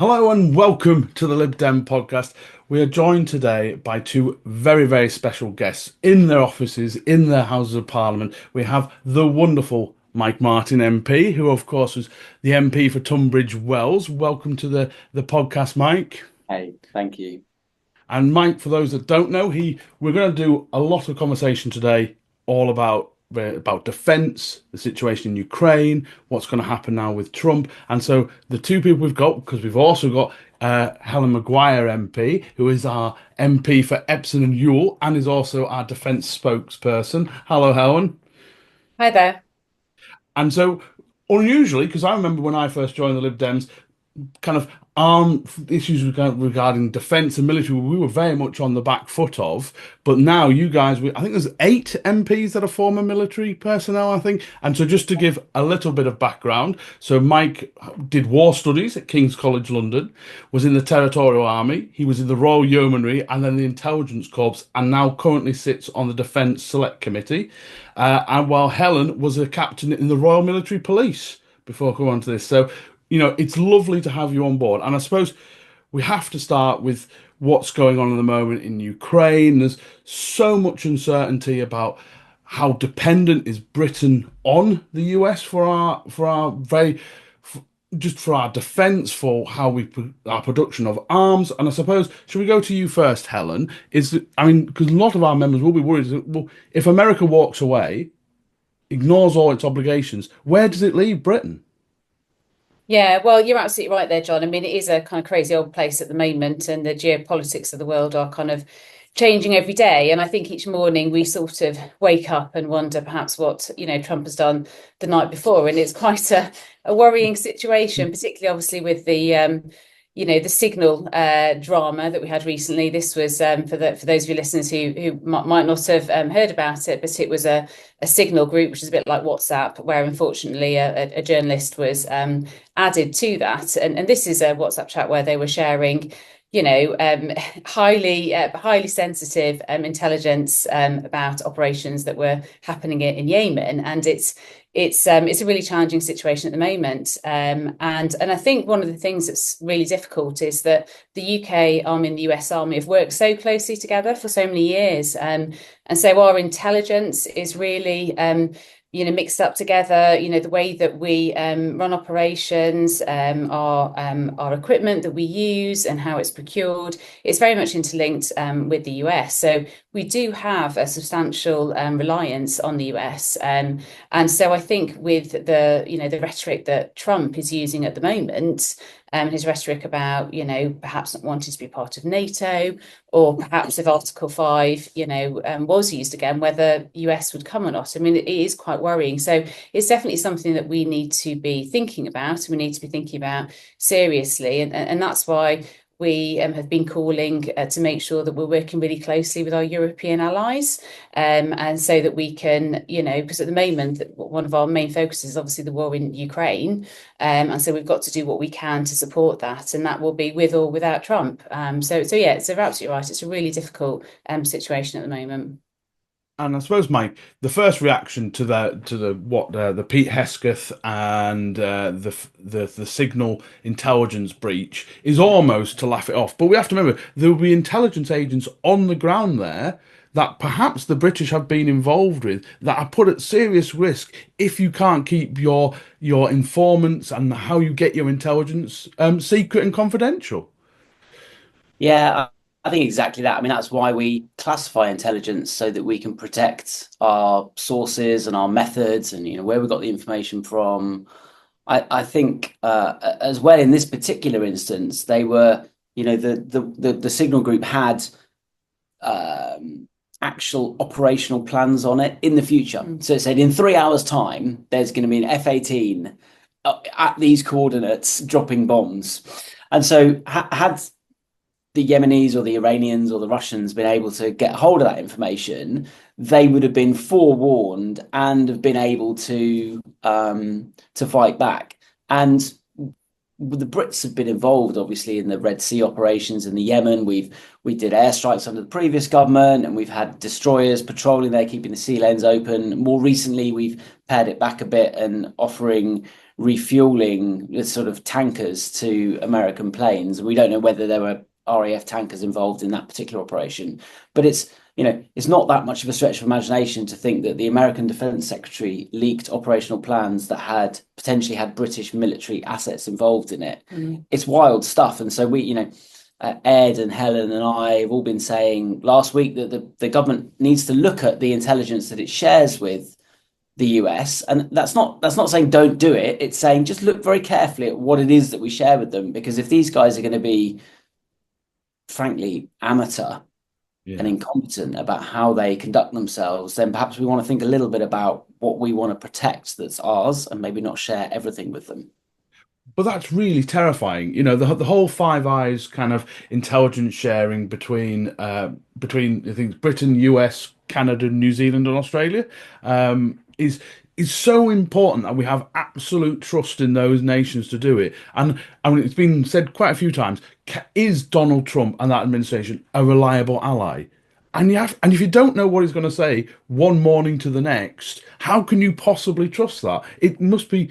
Hello and welcome to the Lib Dem Podcast. We are joined today by two very, very special guests in their offices, in their Houses of Parliament. We have the wonderful Mike Martin MP, who of course was the MP for Tunbridge Wells. Welcome to the podcast, Mike. Hey, thank you. And Mike, for those that don't know, we're going to do a lot of conversation today, all about defence, the situation in Ukraine, what's going to happen now with Trump. And so the two people we've got, because we've also got Helen Maguire MP, who is our MP for Epsom and Ewell, and is also our defence spokesperson. Hello, Helen. Hi there. And so unusually, because I remember when I first joined the Lib Dems, kind of arm issues regarding defence and military, we were very much on the back foot of. But now you guys, I think there's 8 MPs that are former military personnel, I think. And so just to give a little bit of background, so Mike did war studies at King's College London, was in the Territorial Army, he was in the Royal Yeomanry and then the Intelligence Corps, and now currently sits on the Defence Select Committee. And while Helen was a captain in the Royal Military Police before coming on to this. So it's lovely to have you on board. And I suppose we have to start with what's going on at the moment in Ukraine. There's so much uncertainty about how dependent is Britain on the US just for our defence, for our production of arms. And I suppose, should we go to you first, Helen? Because a lot of our members will be worried that, well, if America walks away, ignores all its obligations, where does it leave Britain? Yeah, well, you're absolutely right there, John. I mean, it is a kind of crazy old place at the moment, and the geopolitics of the world are kind of changing every day. And I think each morning we sort of wake up and wonder perhaps what, Trump has done the night before. And it's quite a worrying situation, particularly obviously with the signal drama that we had recently. This was for those of you listeners who might not have heard about it, but it was a signal group, which is a bit like WhatsApp, where unfortunately a journalist was added to that. And this is a WhatsApp chat where they were sharing highly sensitive intelligence about operations that were happening in Yemen, and it's a really challenging situation at the moment. And I think one of the things that's really difficult is that the UK Army and the US Army have worked so closely together for so many years, and so our intelligence is really mixed up together. The way that we run operations, our equipment that we use and how it's procured, it's very much interlinked with the US. So we do have a substantial reliance on the US. And so I think with the rhetoric that Trump is using at the moment, his rhetoric about, perhaps not wanting to be part of NATO, or perhaps if Article 5, was used again, whether US would come or not. I mean, it is quite worrying. So it's definitely something that we need to be thinking about. We need to be thinking about seriously. And that's why we have been calling to make sure that we're working really closely with our European allies, and so that we can, because at the moment, one of our main focuses is obviously the war in Ukraine, and so we've got to do what we can to support that, and that will be with or without Trump. So yeah, it's absolutely right. It's a really difficult situation at the moment. And I suppose, Mike, the first reaction to the Pete Hesketh and the signal intelligence breach is almost to laugh it off. But we have to remember there will be intelligence agents on the ground there that perhaps the British have been involved with that are put at serious risk if you can't keep your informants and how you get your intelligence secret and confidential. Yeah, I think exactly that. I mean, that's why we classify intelligence so that we can protect our sources and our methods and where we got the information from. I think as well in this particular instance, they were, the signal group had actual operational plans on it in the future. So it said in 3 hours' time, there's going to be an F-18 at these coordinates dropping bombs. And so had the Yemenis or the Iranians or the Russians been able to get hold of that information, they would have been forewarned and have been able to fight back. And the Brits have been involved, obviously, in the Red Sea operations in the Yemen. We did airstrikes under the previous government, and we've had destroyers patrolling there, keeping the sea lanes open. More recently, we've pared it back a bit and offering refueling sort of tankers to American planes. We don't know whether there were RAF tankers involved in that particular operation, but it's not that much of a stretch of imagination to think that the American Defense Secretary leaked operational plans that had potentially had British military assets involved in it. It's wild stuff. And so we, Ed and Helen and I have all been saying last week that the government needs to look at the intelligence that it shares with the US. And that's not saying don't do it. It's saying just look very carefully at what it is that we share with them, because if these guys are going to be, frankly, amateur and incompetent about how they conduct themselves, then perhaps we want to think a little bit about what we want to protect that's ours and maybe not share everything with them. But that's really terrifying. The whole Five Eyes kind of intelligence sharing between I think Britain, US, Canada, New Zealand, and Australia is so important that we have absolute trust in those nations to do it. And I mean, it's been said quite a few times: is Donald Trump and that administration a reliable ally? And if you don't know what he's going to say one morning to the next, how can you possibly trust that? It must be.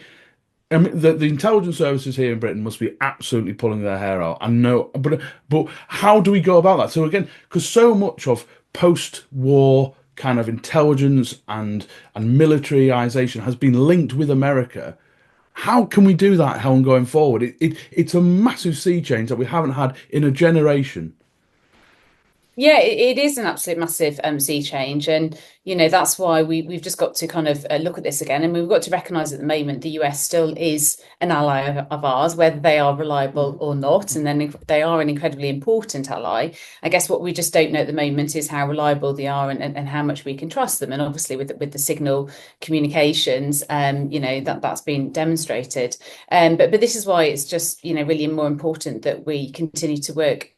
I mean, the intelligence services here in Britain must be absolutely pulling their hair out. And no, but how do we go about that? So again, because so much of post-war kind of intelligence and militarization has been linked with America. How can we do that, Helen, going forward? It's a massive sea change that we haven't had in a generation. Yeah, it is an absolute massive sea change. And, that's why we've just got to kind of look at this again. And we've got to recognise at the moment the US still is an ally of ours, whether they are reliable or not. And then they are an incredibly important ally. I guess what we just don't know at the moment is how reliable they are and how much we can trust them. And obviously with the signal communications, that's been demonstrated. But this is why it's just, really more important that we continue to work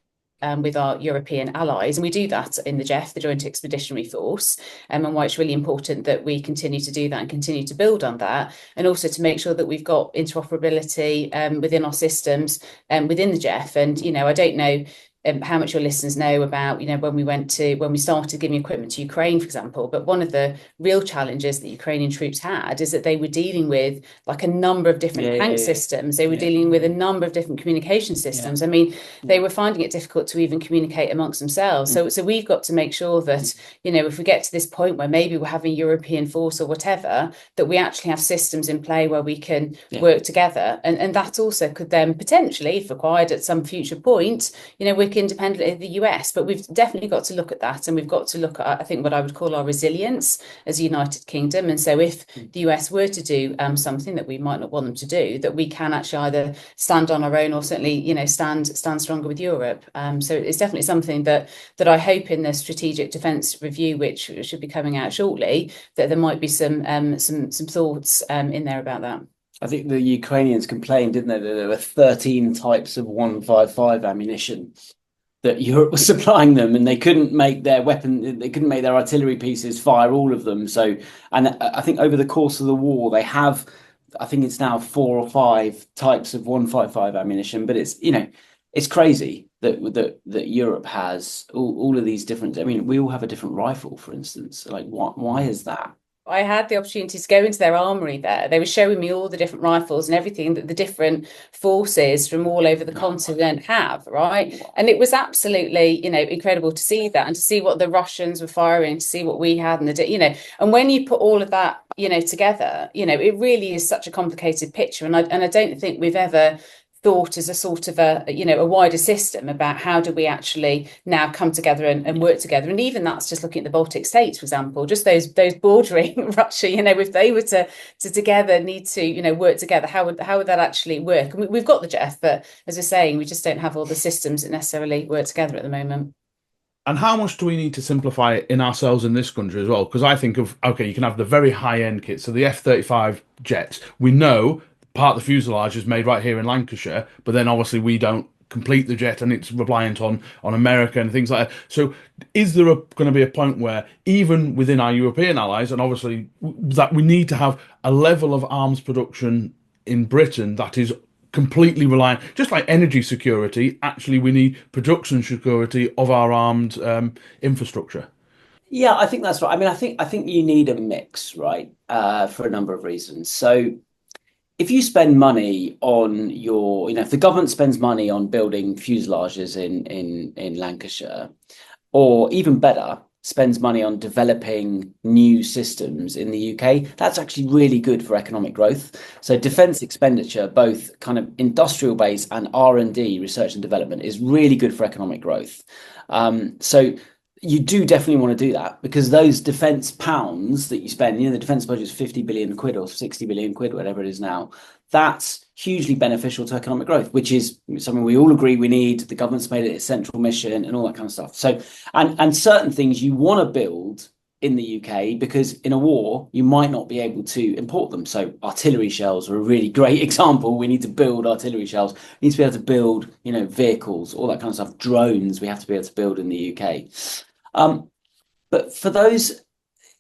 with our European allies. And we do that in the JEF, the Joint Expeditionary Force, and why it's really important that we continue to do that and continue to build on that, and also to make sure that we've got interoperability within our systems within the JEF. And, I don't know how much your listeners know about, when we started giving equipment to Ukraine, for example. But one of the real challenges that Ukrainian troops had is that they were dealing with like a number of different tank systems. They were dealing with a number of different communication systems. I mean, they were finding it difficult to even communicate amongst themselves. So we've got to make sure that, if we get to this point where maybe we're having European force or whatever, that we actually have systems in play where we can work together. And that also could then potentially, if required at some future point, we independently of the US. But we've definitely got to look at that, and we've got to look at, I think, what I would call our resilience as a United Kingdom. And so if the US were to do something that we might not want them to do, that we can actually either stand on our own or certainly, stand stronger with Europe. So it's definitely something that I hope in the Strategic Defence Review, which should be coming out shortly, that there might be some thoughts in there about that. I think the Ukrainians complained, didn't they, that there were 13 types of 155 ammunition that Europe was supplying them, and they couldn't make their artillery pieces fire all of them. So, and I think over the course of the war, they have, I think it's now 4 or 5 types of 155 ammunition. But it's, it's crazy that Europe has all of these different. I mean, we all have a different rifle, for instance. Like, why is that? I had the opportunity to go into their armory there. They were showing me all the different rifles and everything that the different forces from all over the continent have, right? And it was absolutely, incredible to see that and to see what the Russians were firing, to see what we had, and when you put all of that, together, it really is such a complicated picture. And I don't think we've ever thought as a sort of a wider system about how do we actually now come together and work together. And even that's just looking at the Baltic states, for example, just those bordering Russia, if they were to together need to, work together, how would that actually work? And we've got the JEF, but as we're saying, we just don't have all the systems that necessarily work together at the moment. And how much do we need to simplify it in ourselves in this country as well? Because I think of, okay, you can have the very high-end kits. So the F-35 jets, we know part of the fuselage is made right here in Lancashire, but then obviously we don't complete the jet and it's reliant on America and things like that. So is there going to be a point where even within our European allies, and obviously that we need to have a level of arms production in Britain that is completely reliant, just like energy security, actually we need production security of our armed infrastructure. Yeah, I think that's right. I mean, I think you need a mix, right? For a number of reasons. So if you spend money on if the government spends money on building fuselages in Lancashire, or even better, spends money on developing new systems in the UK, that's actually really good for economic growth. So defence expenditure, both kind of industrial base and R&D, research and development, is really good for economic growth. So you do definitely want to do that, because those defence pounds that you spend, the defence budget is 50 billion quid or 60 billion quid, whatever it is now, that's hugely beneficial to economic growth, which is something we all agree we need. The government's made it its central mission and all that kind of stuff. So, and certain things you want to build in the UK, because in a war, you might not be able to import them. So artillery shells are a really great example. We need to build artillery shells. We need to be able to build, vehicles, all that kind of stuff. Drones, we have to be able to build in the UK. But for those,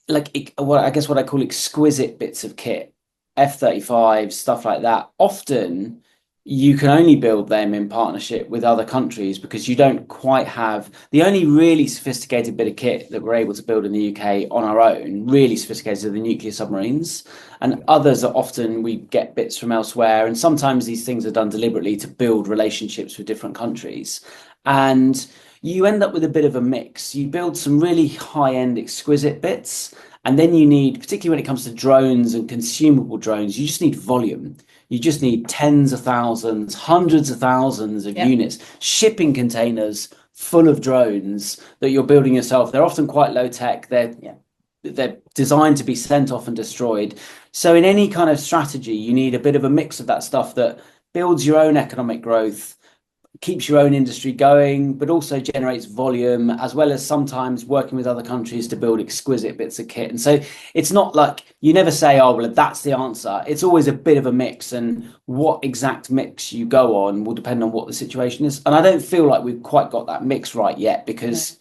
what I call exquisite bits of kit, F-35, stuff like that, often you can only build them in partnership with other countries, because you don't quite have the only really sophisticated bit of kit that we're able to build in the UK on our own, really sophisticated, are the nuclear submarines. And others are often we get bits from elsewhere. And sometimes these things are done deliberately to build relationships with different countries. And you end up with a bit of a mix. You build some really high-end, exquisite bits, and then you need, particularly when it comes to drones and consumable drones, you just need volume. You just need tens of thousands, hundreds of thousands of units, shipping containers full of drones that you're building yourself. They're often quite low tech. They're designed to be sent off and destroyed. So in any kind of strategy, you need a bit of a mix of that stuff that builds your own economic growth, keeps your own industry going, but also generates volume, as well as sometimes working with other countries to build exquisite bits of kit. And so it's not like you never say, oh, well, that's the answer. It's always a bit of a mix, and what exact mix you go on will depend on what the situation is. And I don't feel like we've quite got that mix right yet, because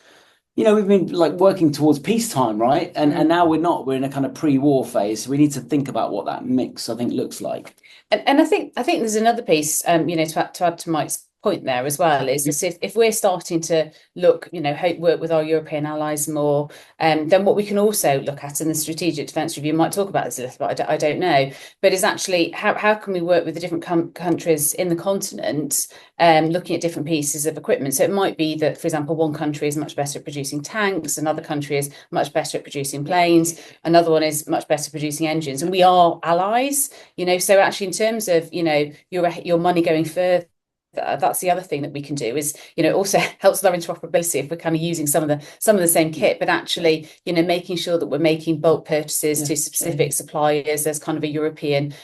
we've been working towards peacetime, right? And now we're in a kind of pre-war phase. So we need to think about what that mix, I think, looks like. And I think there's another piece, to add to Mike's point there as well, is if we're starting to look, work with our European allies more, then what we can also look at, in the Strategic Defence Review might talk about this a little bit, I don't know, but is actually how can we work with the different countries in the continent, looking at different pieces of equipment. So it might be that, for example, one country is much better at producing tanks, another country is much better at producing planes, another one is much better at producing engines, and we are allies, so actually in terms of, your money going further, that's the other thing that we can do, is also helps with our interoperability if we're kind of using some of the same kit, but actually making sure that we're making bulk purchases to specific suppliers. There's kind of a European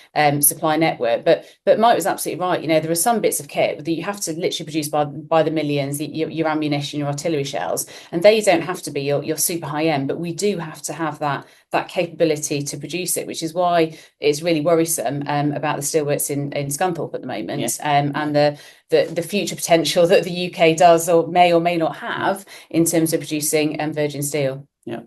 supply network, but Mike was absolutely right. there are some bits of kit that you have to literally produce by the millions, your ammunition, your artillery shells, and they don't have to be your super high end, but we do have to have that capability to produce it, which is why it's really worrisome about the steelworks in Scunthorpe at the moment, and the future potential that the UK does or may not have in terms of producing virgin steel. Yeah.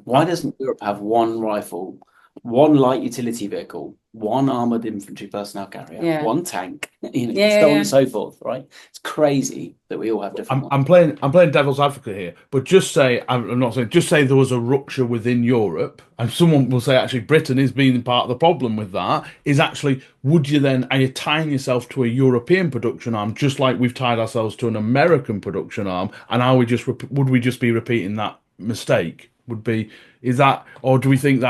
Why doesn't Europe have one rifle, one light utility vehicle, one armored infantry personnel carrier, one tank, so on and so forth, right? It's crazy that we all have different I'm playing devil's advocate here, but just say, I'm not saying, just say there was a rupture within Europe, and someone will say actually Britain is being part of the problem with that, is actually, are you tying yourself to a European production arm, just like we've tied ourselves to an American production arm, and would we just be repeating that mistake? Is that, or do we think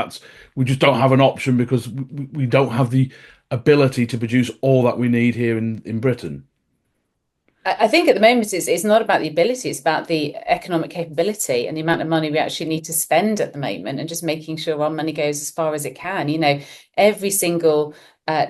we just don't have an option because we don't have the ability to produce all that we need here in Britain? I think at the moment it's not about the ability, it's about the economic capability and the amount of money we actually need to spend at the moment, and just making sure our money goes as far as it can. Every single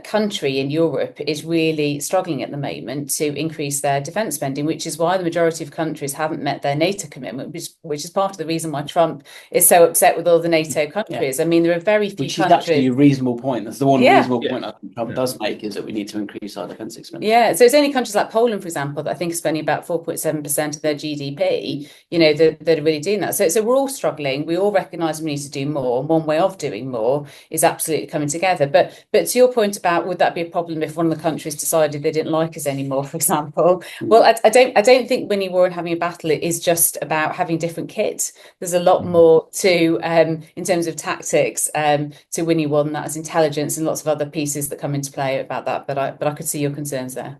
country in Europe is really struggling at the moment to increase their defence spending, which is why the majority of countries haven't met their NATO commitment, which is part of the reason why Trump is so upset with all the NATO countries. I mean, there are very few countries. Which is actually a reasonable point. That's the one reasonable point I think Trump does make, is that we need to increase our defence expenditure. Yeah, so it's only countries like Poland, for example, that I think are spending about 4.7% of their GDP, that are really doing that. So we're all struggling. We all recognise we need to do more. One way of doing more is absolutely coming together. But to your point, point about would that be a problem if one of the countries decided they didn't like us anymore, for example? Well, I don't think winning war and having a battle is just about having different kit. There's a lot more to in terms of tactics to winning war than that, as intelligence and lots of other pieces that come into play about that. But I could see your concerns there.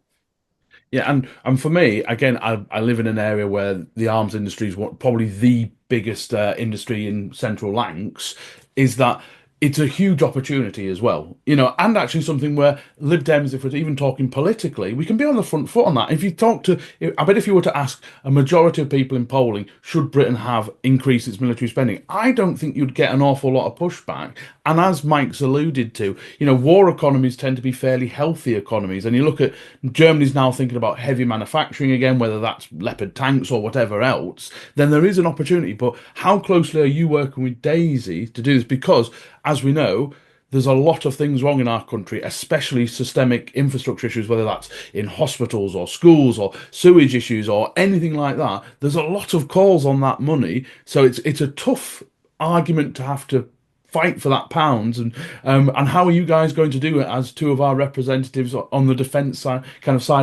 Yeah, and for me, again, I live in an area where the arms industry is probably the biggest industry in Central Lancs, is that it's a huge opportunity as well, and actually something where Lib Dems, if we're even talking politically, we can be on the front foot on that. I bet if you were to ask a majority of people in polling, should Britain have increased its military spending, I don't think you'd get an awful lot of pushback. And as Mike's alluded to, war economies tend to be fairly healthy economies. And you look at Germany's now thinking about heavy manufacturing again, whether that's Leopard tanks or whatever else, then there is an opportunity. But how closely are you working with Daisy to do this? Because as we know, there's a lot of things wrong in our country, especially systemic infrastructure issues, whether that's in hospitals or schools or sewage issues or anything like that. There's a lot of calls on that money. So it's a tough argument to have to fight for that pounds. And how are you guys going to do it as two of our representatives on the defence side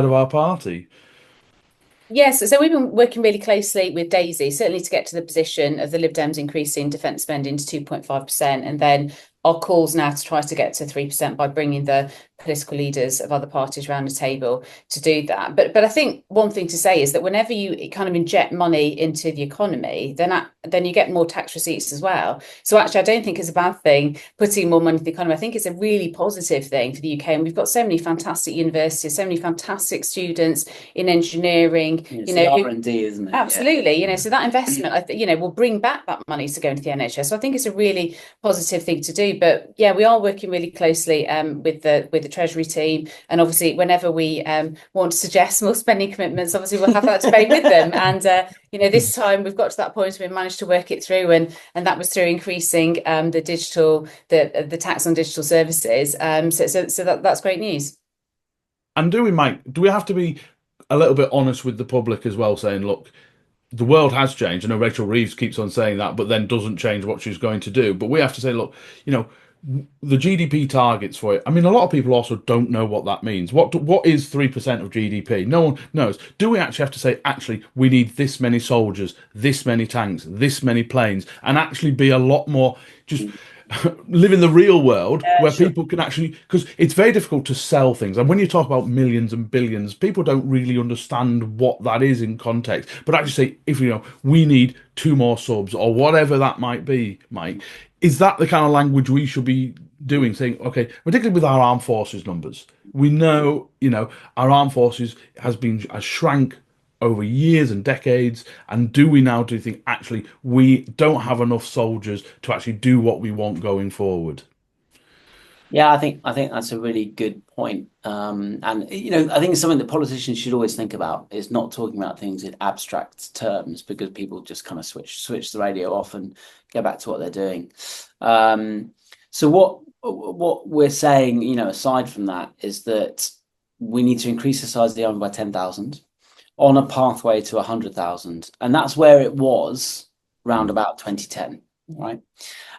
of our party? Yes, so we've been working really closely with Daisy, certainly to get to the position of the Lib Dems increasing defence spending to 2.5%, and then our calls now to try to get to 3% by bringing the political leaders of other parties around the table to do that. But I think one thing to say is that whenever you kind of inject money into the economy, then you get more tax receipts as well. So actually, I don't think it's a bad thing putting more money into the economy. I think it's a really positive thing for the UK. And we've got so many fantastic universities, so many fantastic students in engineering. It's R&D, isn't it? Absolutely. So that investment, will bring back that money to go into the NHS. So I think it's a really positive thing to do. But yeah, we are working really closely with the Treasury team, and obviously whenever we want to suggest more spending commitments, obviously we'll have that debate with them. And this time we've got to that point where we managed to work it through, and that was through increasing the tax on digital services. So that's great news. And do we have to be a little bit honest with the public as well, saying, look, the world has changed. I know Rachel Reeves keeps on saying that, but then doesn't change what she's going to do. But we have to say, look, the GDP targets for it. I mean, a lot of people also don't know what that means. What is 3% of GDP? No one knows. Do we actually have to say, actually, we need this many soldiers, this many tanks, this many planes, and actually be a lot more just live in the real world where people can actually, because it's very difficult to sell things. And when you talk about millions and billions, people don't really understand what that is in context. But actually say, if we need 2 more subs or whatever that might be, Mike, is that the kind of language we should be doing? Saying, okay, particularly with our armed forces numbers, we know, our armed forces has shrank over years and decades, and do you think actually we don't have enough soldiers to actually do what we want going forward? Yeah, I think that's a really good point. And I think it's something that politicians should always think about, is not talking about things in abstract terms, because people just kind of switch the radio off and go back to what they're doing. So what we're saying, aside from that, is that we need to increase the size of the army by 10,000 on a pathway to 100,000, and that's where it was round about 2010, right?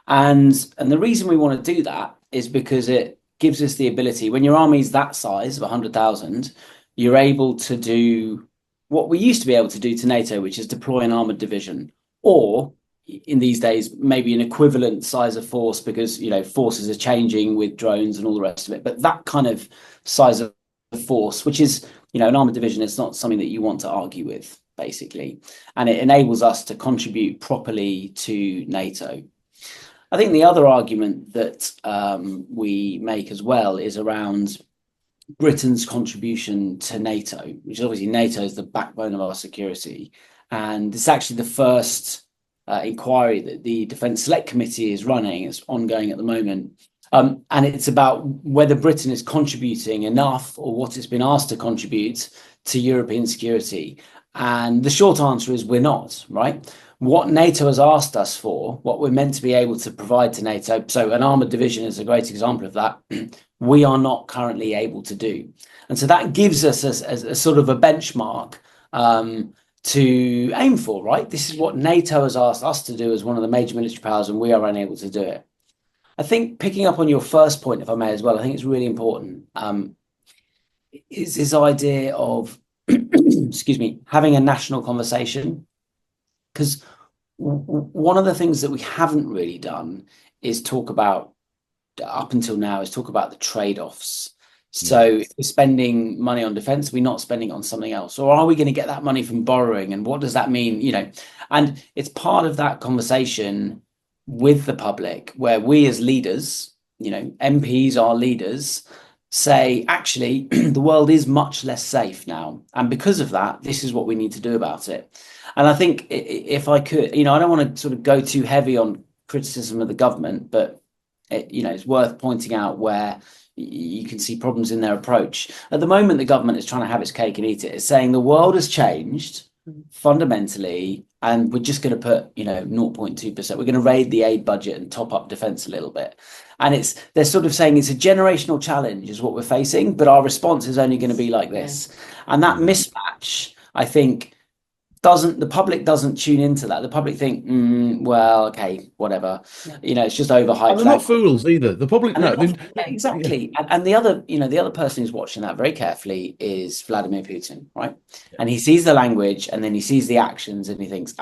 And the reason we want to do that is because it gives us the ability, when your army's that size of 100,000, you're able to do what we used to be able to do to NATO, which is deploy an armored division, or in these days, maybe an equivalent size of force, because, forces are changing with drones and all the rest of it. But that kind of size of force, which is, an armored division, is not something that you want to argue with, basically. And it enables us to contribute properly to NATO. I think the other argument that we make as well is around Britain's contribution to NATO, which is obviously NATO is the backbone of our security. And it's actually the first inquiry that the Defence Select Committee is running. It's ongoing at the moment. And it's about whether Britain is contributing enough, or what it's been asked to contribute, to European security. And the short answer is we're not, right? What NATO has asked us for, what we're meant to be able to provide to NATO, so an armoured division is a great example of that, we are not currently able to do. And so that gives us a sort of a benchmark to aim for, right? This is what NATO has asked us to do as one of the major military powers, and we are unable to do it. I think picking up on your first point, if I may as well, I think it's really important. Is this idea of, excuse me, having a national conversation. Because one of the things that we haven't really done is talk about, up until now, is talk about the trade-offs. So if we're spending money on defense, we're not spending on something else, or are we going to get that money from borrowing? And what does that mean? And it's part of that conversation with the public where we as leaders, MPs are leaders, say, actually, the world is much less safe now. And because of that, this is what we need to do about it. And I think if I could, I don't want to sort of go too heavy on criticism of the government, but it's worth pointing out where you can see problems in their approach. At the moment, the government is trying to have its cake and eat it. It's saying the world has changed fundamentally, and we're just going to put 0.2%. We're going to raid the aid budget and top up defense a little bit. And they're sort of saying it's a generational challenge is what we're facing, but our response is only going to be like this. And that mismatch, I think, the public doesn't tune into that. The public think, well, okay, whatever. It's just overhyped. They're not fools either. The public, no. Exactly. Yeah. And the other person who's watching that very carefully is Vladimir Putin, right? Yeah. And he sees the language and then he sees the actions and he thinks,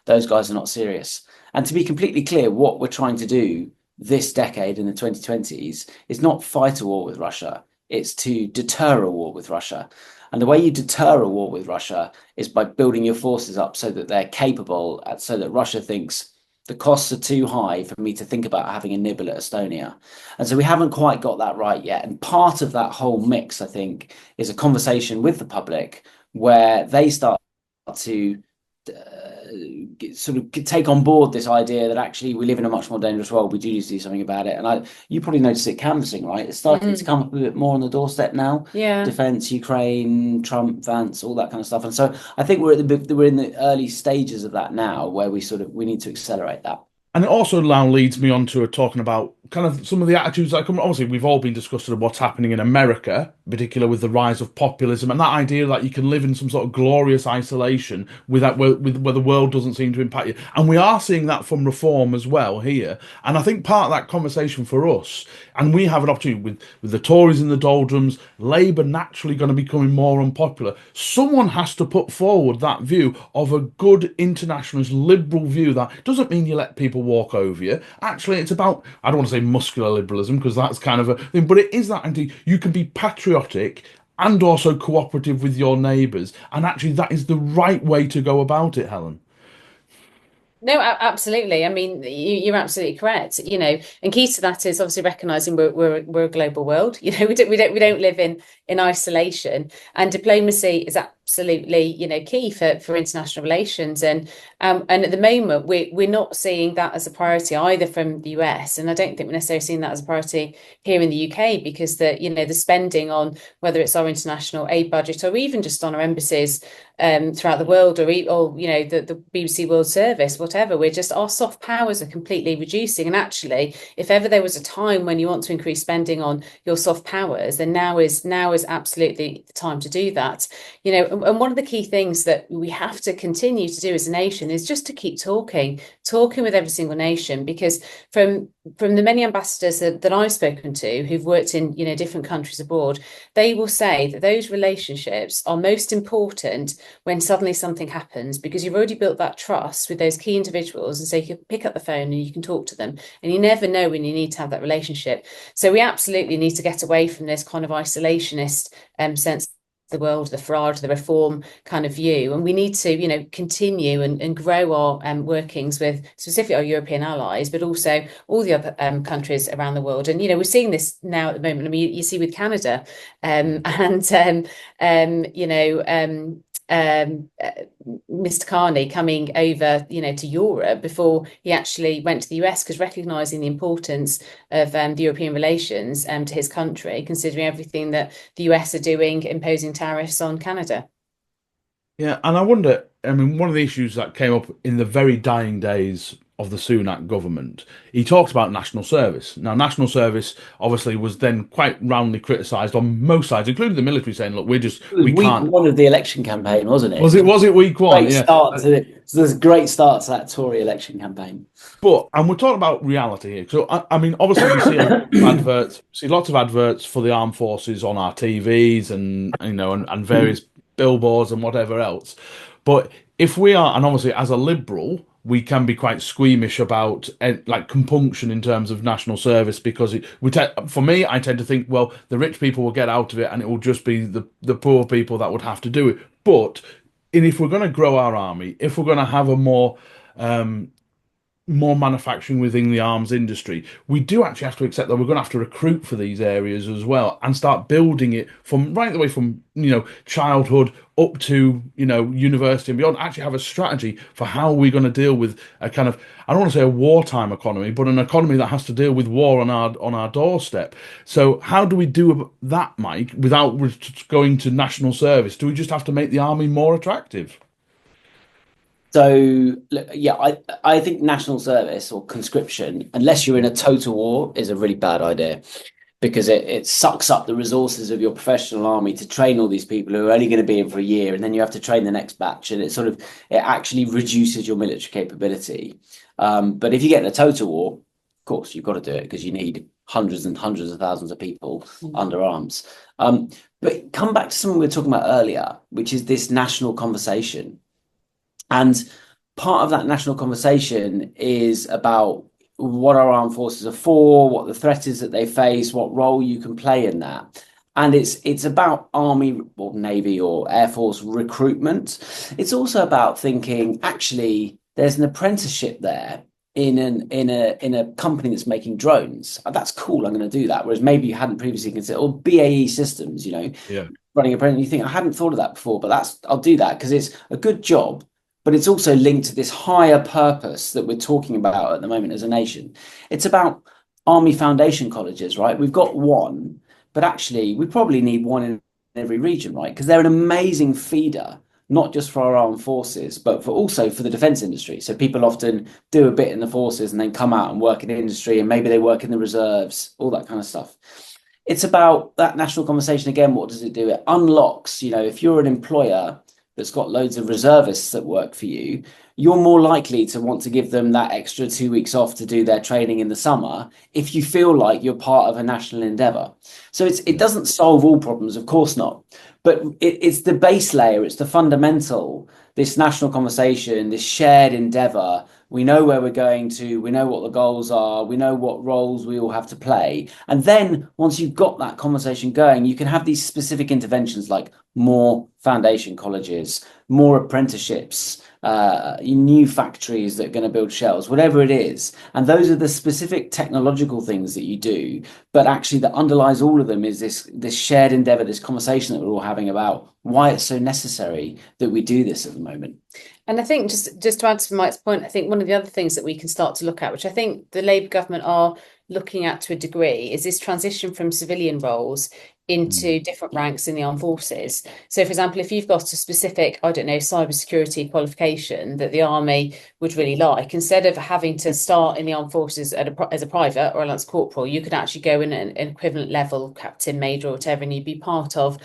those guys are not serious. And to be completely clear, what we're trying to do this decade in the 2020s is not fight a war with Russia. It's to deter a war with Russia. And the way you deter a war with Russia is by building your forces up so that they're capable, so that Russia thinks the costs are too high for me to think about having a nibble at Estonia. And so we haven't quite got that right yet. And part of that whole mix, I think, is a conversation with the public where they start to sort of take on board this idea that actually we live in a much more dangerous world. We do need to do something about it. And you probably noticed it canvassing, right? It's starting to come up a bit more on the doorstep now. Yeah. Defense, Ukraine, Trump, Vance, all that kind of stuff. And so I think we're in the early stages of that now, where we need to accelerate that. And it also now leads me on to talking about kind of some of the attitudes that come. Obviously, we've all been discussing what's happening in America, in particular with the rise of populism and that idea that you can live in some sort of glorious isolation where the world doesn't seem to impact you. And we are seeing that from reform as well here. And I think part of that conversation for us, and we have an opportunity with the Tories in the doldrums, Labour naturally going to be becoming more unpopular. Someone has to put forward that view of a good internationalist liberal view that doesn't mean you let people walk over you. Actually, it's about, I don't want to say muscular liberalism because that's kind of a thing, but it is that idea you can be patriotic and also cooperative with your neighbours, and actually that is the right way to go about it, Helen. No, absolutely. I mean, you're absolutely correct. And key to that is obviously recognising we're a global world. We don't live in isolation, and diplomacy is absolutely key for international relations. And at the moment we're not seeing that as a priority either from the US, and I don't think we're necessarily seeing that as a priority here in the UK, because the spending on whether it's our international aid budget or even just on our embassies throughout the world, or the BBC World Service, whatever, our soft powers are completely reducing. And actually, if ever there was a time when you want to increase spending on your soft powers, then now is absolutely the time to do that. And one of the key things that we have to continue to do as a nation is just to keep talking with every single nation, because from the many ambassadors that I've spoken to who've worked in different countries abroad, they will say that those relationships are most important when suddenly something happens, because you've already built that trust with those key individuals, and so you can pick up the phone and you can talk to them, and you never know when you need to have that relationship. So we absolutely need to get away from this kind of isolationist sense the world, the Farage, the reform kind of view, and we need to continue and grow our workings with specifically our European allies, but also all the other countries around the world. And we're seeing this now at the moment. I mean, you see with Canada Mr. Carney coming over, to Europe before he actually went to the US, because recognising the importance of the European relations to his country, considering everything that the US are doing, imposing tariffs on Canada. Yeah, and I wonder, I mean, one of the issues that came up in the very dying days of the Sunak government, he talked about national service. Now, national service obviously was then quite roundly criticised on most sides, including the military, saying, "Look, It was we week can't." one of the election campaign, wasn't it? Was it week one? Great Yeah. start to it. So there's a great start to that Tory election campaign. And we're talking about reality here. So, I mean, obviously, we see lots of adverts for the armed forces on our TVs and, and various billboards and whatever else. But if we are, and obviously as a liberal, we can be quite squeamish about like compunction in terms of national service, because for me, I tend to think, well, the rich people will get out of it and it will just be the poor people that would have to do it. But if we're going to grow our army, if we're going to have a more manufacturing within the arms industry, we do actually have to accept that we're going to have to recruit for these areas as well and start building it from right the way from childhood up to university and beyond. Actually have a strategy for how we're going to deal with a kind of, I don't want to say a wartime economy, but an economy that has to deal with war on our doorstep. So how do we do that, Mike, without going to national service? Do we just have to make the army more attractive? So, yeah, I think national service or conscription, unless you're in a total war, is a really bad idea, because it sucks up the resources of your professional army to train all these people who are only going to be in for a year, and then you have to train the next batch, and it actually reduces your military capability. But if you get in a total war, of course, you've got to do it because you need hundreds and hundreds of thousands of people under arms. But come back to something we were talking about earlier, which is this national conversation. And part of that national conversation is about what our armed forces are for, what the threat is that they face, what role you can play in that. And it's about Army or Navy or Air Force recruitment. It's also about thinking, actually, there's an apprenticeship there in a company that's making drones. That's cool, I'm going to do that. Whereas maybe you hadn't previously considered, or BAE Systems, running apprentice. You think, I hadn't thought of that before, but I'll do that because it's a good job. But it's also linked to this higher purpose that we're talking about at the moment as a nation. It's about army foundation colleges, right? We've got one, but actually we probably need one in every region, right? Because they're an amazing feeder, not just for our armed forces, but also for the defence industry. So people often do a bit in the forces and then come out and work in the industry, and maybe they work in the reserves, all that kind of stuff. It's about that national conversation again. What does it do? It unlocks, if you're an employer that's got loads of reservists that work for you, you're more likely to want to give them that extra 2 weeks off to do their training in the summer if you feel like you're part of a national endeavour. So it doesn't solve all problems, of course not, but it's the base layer, it's the fundamental, this national conversation, this shared endeavour. We know where we're going to, we know what the goals are, we know what roles we all have to play. And then once you've got that conversation going, you can have these specific interventions like more foundation colleges, more apprenticeships, new factories that are going to build shells, whatever it is. And those are the specific technological things that you do. But actually that underlies all of them is this shared endeavour, this conversation that we're all having about why it's so necessary that we do this at the moment. And I think just to add to Mike's point, I think one of the other things that we can start to look at, which I think the Labour government are looking at to a degree, is this transition from civilian roles into different ranks in the armed forces. So, for example, if you've got a specific, cybersecurity qualification that the army would really like, instead of having to start in the armed forces as a private or a lance corporal, you could actually go in an equivalent level, captain, major, or whatever, and you'd be part of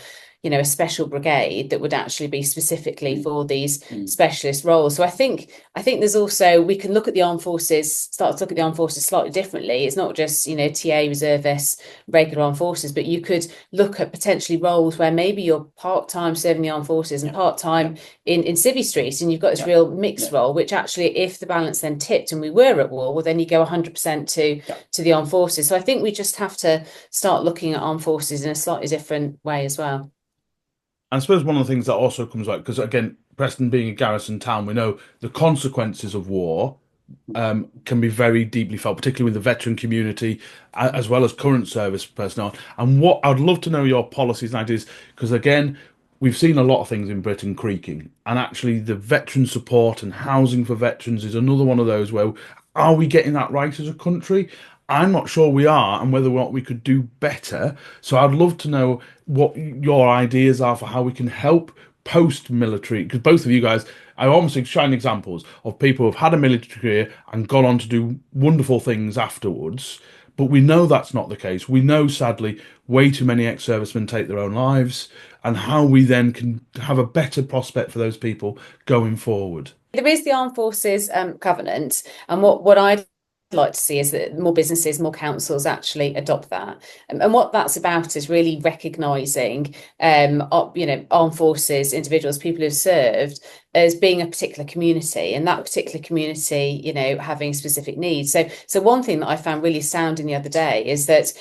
a special brigade that would actually be specifically for these specialist roles. So I think there's also, we can look at the armed forces, start to look at the armed forces slightly differently. It's not just, TA, reservists, regular armed forces, but you could look at potentially roles where maybe you're part-time serving the armed forces and part-time in civvy streets, and you've got this real mixed role, which actually, if the balance then tipped and we were at war, well, then you go 100% to the armed forces. So I think we just have to start looking at armed forces in a slightly different way as well. I suppose one of the things that also comes out, because again, Preston being a garrison town, we know the consequences of war can be very deeply felt, particularly with the veteran community, as well as current service personnel. And what I'd love to know your policies and ideas, because again, we've seen a lot of things in Britain creaking, and actually the veteran support and housing for veterans is another one of those where, are we getting that right as a country? I'm not sure we are, and whether or not we could do better. So I'd love to know what your ideas are for how we can help post-military, because both of you guys are almost shining examples of people who've had a military career and gone on to do wonderful things afterwards. But we know that's not the case. We know, sadly, way too many ex-servicemen take their own lives, and how we then can have a better prospect for those people going forward. There is the Armed Forces Covenant, and what I'd like to see is that more businesses, more councils actually adopt that. And what that's about is really recognising, armed forces individuals, people who've served, as being a particular community, and that particular community, having specific needs. So one thing that I found really astounding the other day is that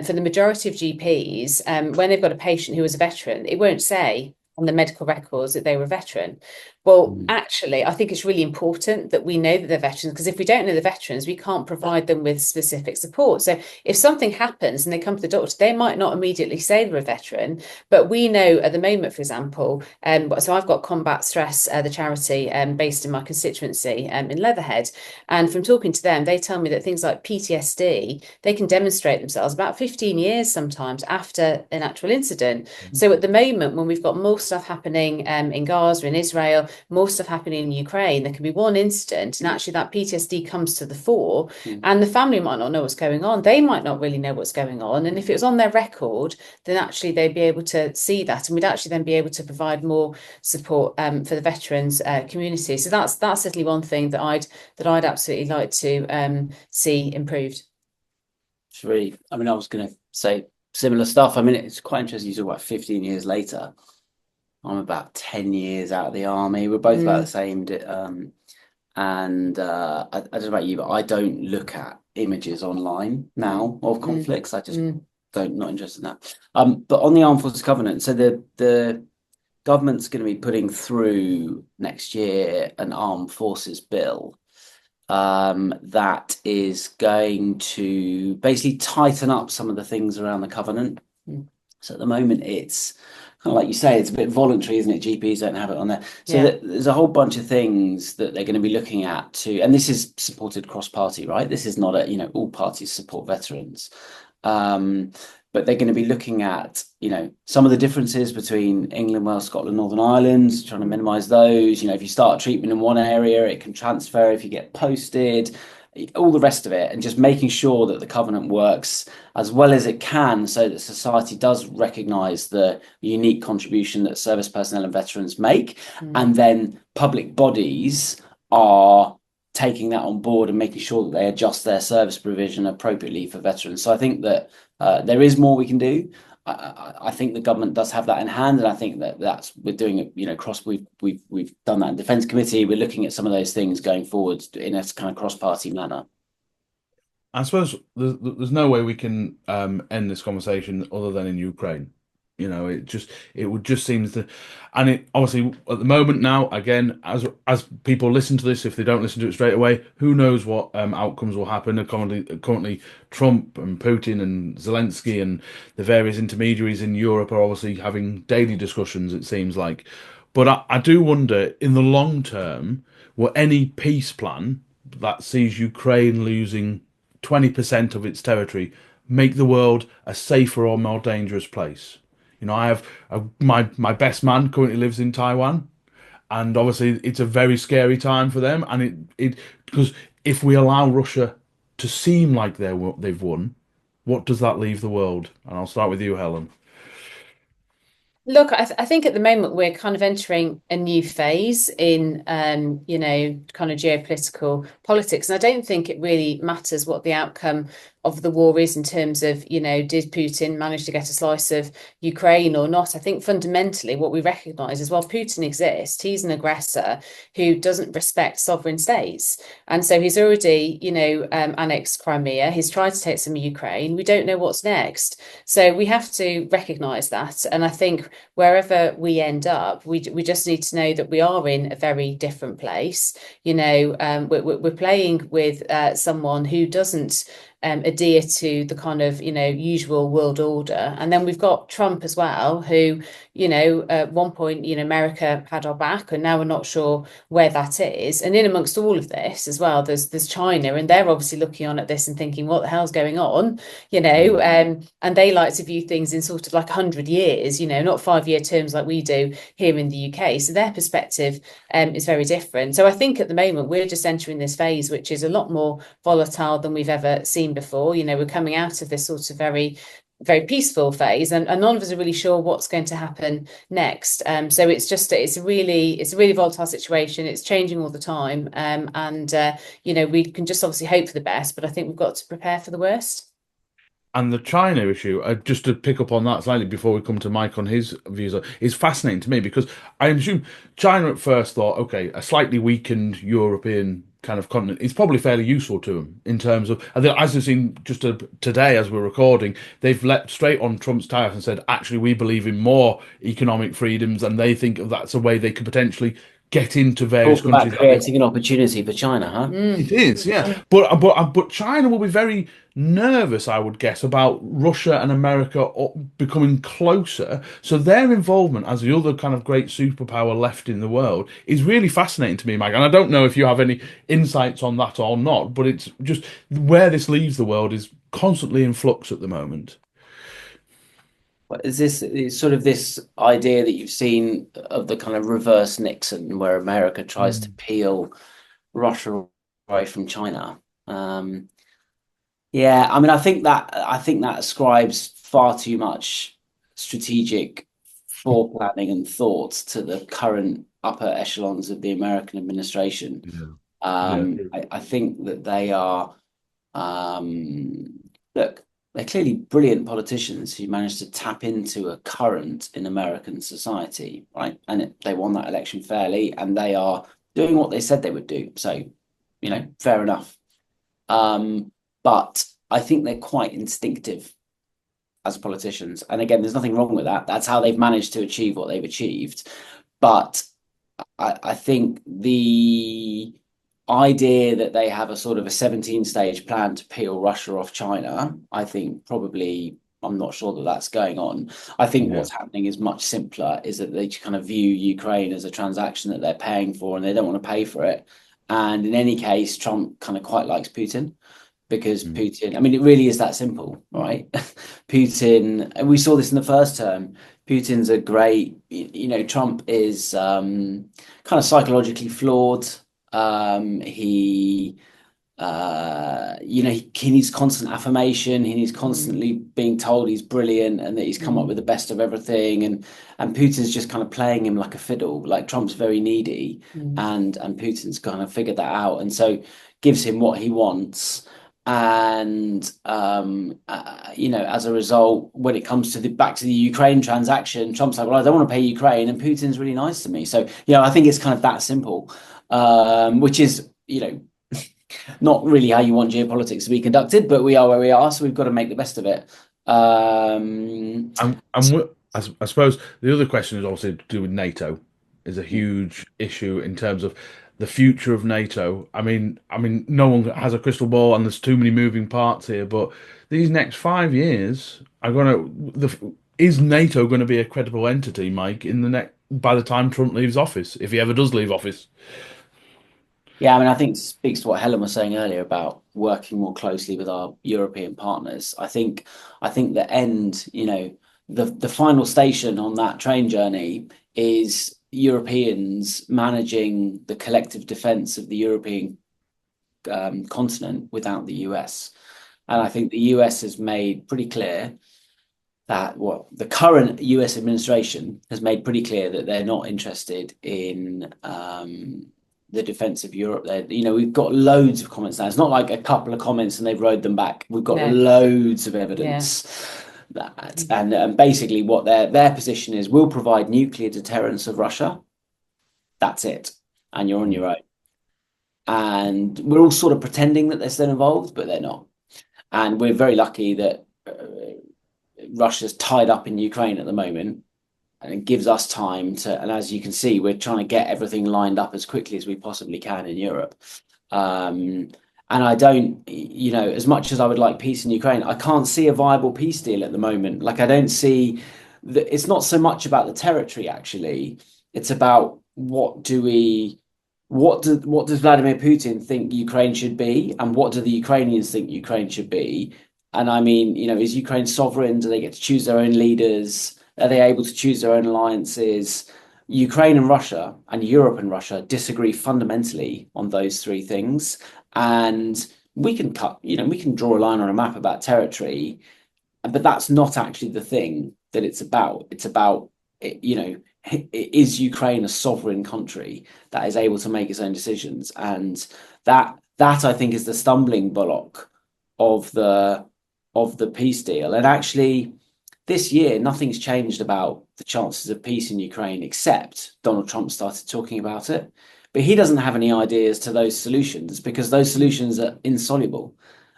for the majority of GPs, when they've got a patient who is a veteran, it won't say on the medical records that they were a veteran. Well, actually, I think it's really important that we know that they're veterans, because if we don't know the veterans, we can't provide them with specific support. So if something happens and they come to the doctor, they might not immediately say they're a veteran, but we know at the moment, for example, so I've got Combat Stress, the charity based in my constituency in Leatherhead, and from talking to them, they tell me that things like PTSD, they can demonstrate themselves about 15 years sometimes after an actual incident. So at the moment, when we've got more stuff happening in Gaza, in Israel, more stuff happening in Ukraine, there can be one incident and actually that PTSD comes to the fore, and the family might not know what's going on. They might not really know what's going on. And if it was on their record, then actually they'd be able to see that, and we'd actually then be able to provide more support for the veterans community. So that's certainly one thing that I'd absolutely like to see improved. Really, I was going to say similar stuff. It's quite interesting you talk about 15 years later. I'm about 10 years out of the army. We're both about the same. And I don't know about you, but I don't look at images online now of conflicts. I just not interested in that. But on the Armed Forces Covenant, so the government's going to be putting through next year an Armed Forces bill that is going to basically tighten up some of the things around the covenant. So at the moment, it's kind of like you say, it's a bit voluntary, isn't it? GPs don't have it on there. So there's a whole bunch of things that they're going to be looking at too. And this is supported cross-party, right? This is not all parties support veterans. But they're going to be looking at, some of the differences between England, Wales, Scotland, Northern Ireland, trying to minimise those. If you start treatment in one area, it can transfer if you get posted, all the rest of it, and just making sure that the covenant works as well as it can so that society does recognise the unique contribution that service personnel and veterans make. And then public bodies are taking that on board and making sure that they adjust their service provision appropriately for veterans. So I think that there is more we can do. I think the government does have that in hand, and I think that's we're doing it. We've done that in Defence Committee. We're looking at some of those things going forward in a kind of cross-party manner. I suppose there's no way we can end this conversation other than in Ukraine. It would just seem to, and it obviously at the moment now, again, as people listen to this, if they don't listen to it straight away, who knows what outcomes will happen. Currently, Trump and Putin and Zelensky and the various intermediaries in Europe are obviously having daily discussions, it seems like. But I do wonder, in the long term, will any peace plan that sees Ukraine losing 20% of its territory make the world a safer or more dangerous place? I have my best man currently lives in Taiwan, and obviously it's a very scary time for them. And it because if we allow Russia to seem like they've won, what does that leave the world? And I'll start with you, Helen. Look, I think at the moment we're kind of entering a new phase in, kind of geopolitical politics. And I don't think it really matters what the outcome of the war is in terms of, did Putin manage to get a slice of Ukraine or not? I think fundamentally what we recognise is, while Putin exists, he's an aggressor who doesn't respect sovereign states. And so he's already, annexed Crimea. He's tried to take some of Ukraine. We don't know what's next. So we have to recognise that. And I think wherever we end up, we just need to know that we are in a very different place. We're playing with someone who doesn't adhere to the kind of, usual world order. And then we've got Trump as well, who, at one point, America had our back, and now we're not sure where that is. And in amongst all of this as well, there's China, and they're obviously looking on at this and thinking, what the hell's going on? And they like to view things in sort of like 100 years, not 5-year terms like we do here in the UK. So their perspective is very different. So I think at the moment we're just entering this phase, which is a lot more volatile than we've ever seen before. We're coming out of this sort of very peaceful phase, and none of us are really sure what's going to happen next. So it's a really volatile situation. It's changing all the time, and we can just obviously hope for the best, but I think we've got to prepare for the worst. And the China issue, just to pick up on that slightly before we come to Mike on his views, is fascinating to me, because I assume China at first thought, okay, a slightly weakened European kind of continent is probably fairly useful to them in terms of, as we've seen just today as we're recording, they've leapt straight on Trump's tires and said, actually, we believe in more economic freedoms, and they think of that's a way they could potentially get into various countries. About creating an opportunity for China, huh? It is, yeah. But China will be very nervous, I would guess, about Russia and America becoming closer. So their involvement as the other kind of great superpower left in the world is really fascinating to me, Mike. And I don't know if you have any insights on that or not, but it's just where this leaves the world is constantly in flux at the moment. Is this sort of this idea that you've seen of the kind of reverse Nixon, where America tries to peel Russia away from China? Yeah, I mean, I think that ascribes far too much strategic foreplanning and thought to the current upper echelons of the American administration. I think that they are, look, they're clearly brilliant politicians who managed to tap into a current in American society, right? And they won that election fairly, and they are doing what they said they would do. So, fair enough. But I think they're quite instinctive as politicians. And again, there's nothing wrong with that. That's how they've managed to achieve what they've achieved. But I think the idea that they have a sort of a 17-stage plan to peel Russia off China, I think probably, I'm not sure that that's going on. I think what's happening is much simpler, is that they kind of view Ukraine as a transaction that they're paying for, and they don't want to pay for it. And in any case, Trump kind of quite likes Putin, because Putin, I mean, it really is that simple, right? Putin, and we saw this in the first term, Putin's a great, Trump is kind of psychologically flawed. He needs constant affirmation. He needs constantly being told he's brilliant and that he's come up with the best of everything. And Putin's just kind of playing him like a fiddle. Like, Trump's very needy, and Putin's kind of figured that out, and so gives him what he wants. And as a result, when it comes to back to the Ukraine transaction, Trump's like, well, I don't want to pay Ukraine, and Putin's really nice to me. So I think it's kind of that simple, which is not really how you want geopolitics to be conducted, but we are where we are, so we've got to make the best of it. I suppose the other question is also to do with NATO. Is a huge issue in terms of the future of NATO. I mean, no one has a crystal ball, and there's too many moving parts here. But these next 5 years is NATO going to be a credible entity, Mike, by the time Trump leaves office, if he ever does leave office? Yeah, I mean, I think it speaks to what Helen was saying earlier about working more closely with our European partners. I think the end, the final station on that train journey is Europeans managing the collective defense of the European continent without the US. And I think the US has made pretty clear that the current US administration has made pretty clear that they're not interested in the defense of Europe. We've got loads of comments now. It's not like a couple of comments and they've rode them back. We've got loads of evidence. That and basically what their position is: we'll provide nuclear deterrence of Russia. That's it, and you're on your own. And we're all sort of pretending that they're still involved, but they're not. And we're very lucky that Russia's tied up in Ukraine at the moment, and it gives us time to. And as you can see, we're trying to get everything lined up as quickly as we possibly can in Europe. And I don't, as much as I would like peace in Ukraine, I can't see a viable peace deal at the moment. Like, I don't see that. It's not so much about the territory, actually. It's about what does Vladimir Putin think Ukraine should be, and what do the Ukrainians think Ukraine should be? And I mean, is Ukraine sovereign? Do they get to choose their own leaders? Are they able to choose their own alliances? Ukraine and Russia and Europe and Russia disagree fundamentally on those three things. And we can we can draw a line on a map about territory, but that's not actually the thing that it's about. It's about, is Ukraine a sovereign country that is able to make its own decisions? And that I think is the stumbling block of the peace deal. And actually, this year, nothing's changed about the chances of peace in Ukraine, except Donald Trump started talking about it. But he doesn't have any ideas to those solutions, because those solutions are insoluble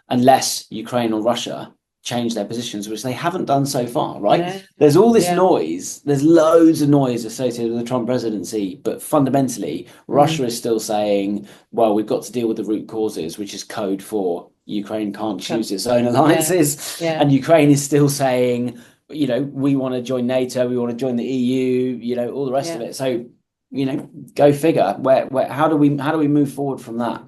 unless Ukraine or Russia change their positions, which they haven't done so far, right? Yeah. There's all this noise. There's loads of noise associated with the Trump presidency, but fundamentally, Russia is still saying, well, we've got to deal with the root causes, which is code for Ukraine can't choose its own alliances. Yeah. And Ukraine is still saying, we want to join NATO, we want to join the EU, all the rest of it. So, go figure. How do we move forward from that?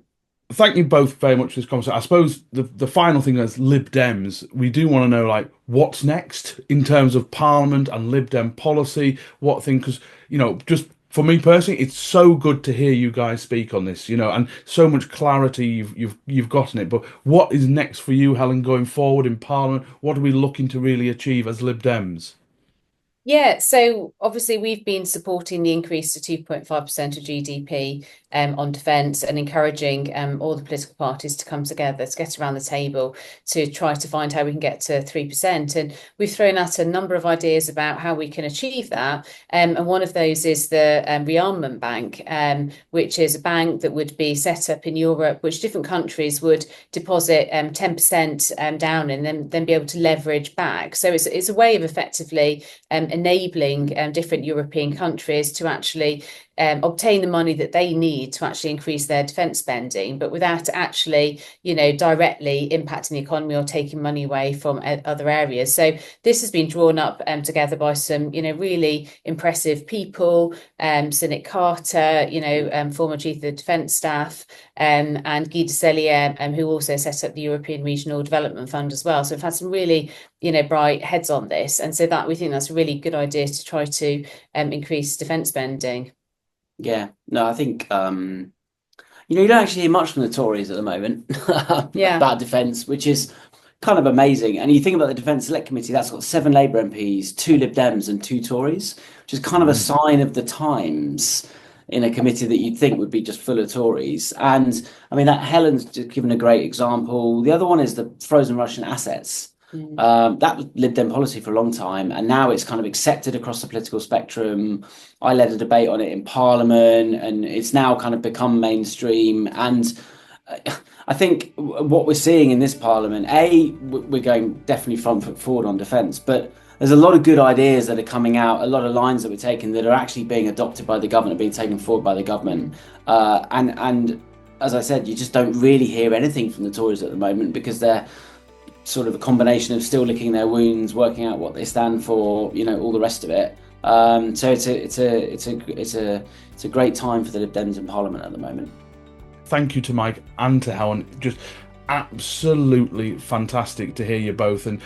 Thank you both very much for this conversation. I suppose the final thing is Lib Dems. We do want to know, like, what's next in terms of Parliament and Lib Dem policy. What thing? Because just for me personally, it's so good to hear you guys speak on this. And so much clarity you've gotten it. But what is next for you, Helen, going forward in Parliament? What are we looking to really achieve as Lib Dems? Yeah, so obviously we've been supporting the increase to 2.5% of GDP on defence, and encouraging all the political parties to come together, to get around the table to try to find how we can get to 3%. And we've thrown out a number of ideas about how we can achieve that. And one of those is the Rearmment Bank, which is a bank that would be set up in Europe, which different countries would deposit 10% down and then be able to leverage back. So it's a way of effectively enabling different European countries to actually obtain the money that they need to actually increase their defence spending, but without actually, directly impacting the economy or taking money away from other areas. So this has been drawn up together by some, really impressive people, Sir Nick Carter, former Chief of the Defence Staff, and Guy de Cellier, who also set up the European Regional Development Fund as well. So we've had some really, bright heads on this. And so that we think that's a really good idea to try to increase defence spending. Yeah, no, I think, you don't actually hear much from the Tories at the moment about defence, which is kind of amazing. And you think about the Defence Select Committee, that's got 7 Labour MPs, 2 Lib Dems and 2 Tories, which is kind of a sign of the times in a committee that you'd think would be just full of Tories. And I mean, that Helen's just given a great example. The other one is the frozen Russian assets. That was Lib Dem policy for a long time, and now it's kind of accepted across the political spectrum. I led a debate on it in Parliament, and it's now kind of become mainstream. And I think what we're seeing in this Parliament, we're going definitely front foot forward on defence, but there's a lot of good ideas that are coming out, a lot of lines that we're taking that are actually being adopted by the government, being taken forward by the government. And as I said, you just don't really hear anything from the Tories at the moment, because they're sort of a combination of still licking their wounds, working out what they stand for, all the rest of it. So it's a great time for the Lib Dems in Parliament at the moment. Thank you to Mike and to Helen. Just absolutely fantastic to hear you both, and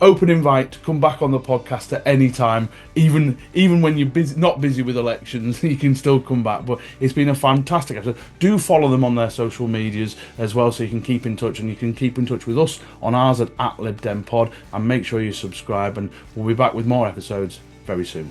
open invite to come back on the podcast at any time, even when you're busy, not busy with elections, you can still come back. But it's been a fantastic episode. Do follow them on their social medias as well, so you can keep in touch, and you can keep in touch with us on ours at Lib Dem Pod, and make sure you subscribe, and we'll be back with more episodes very soon.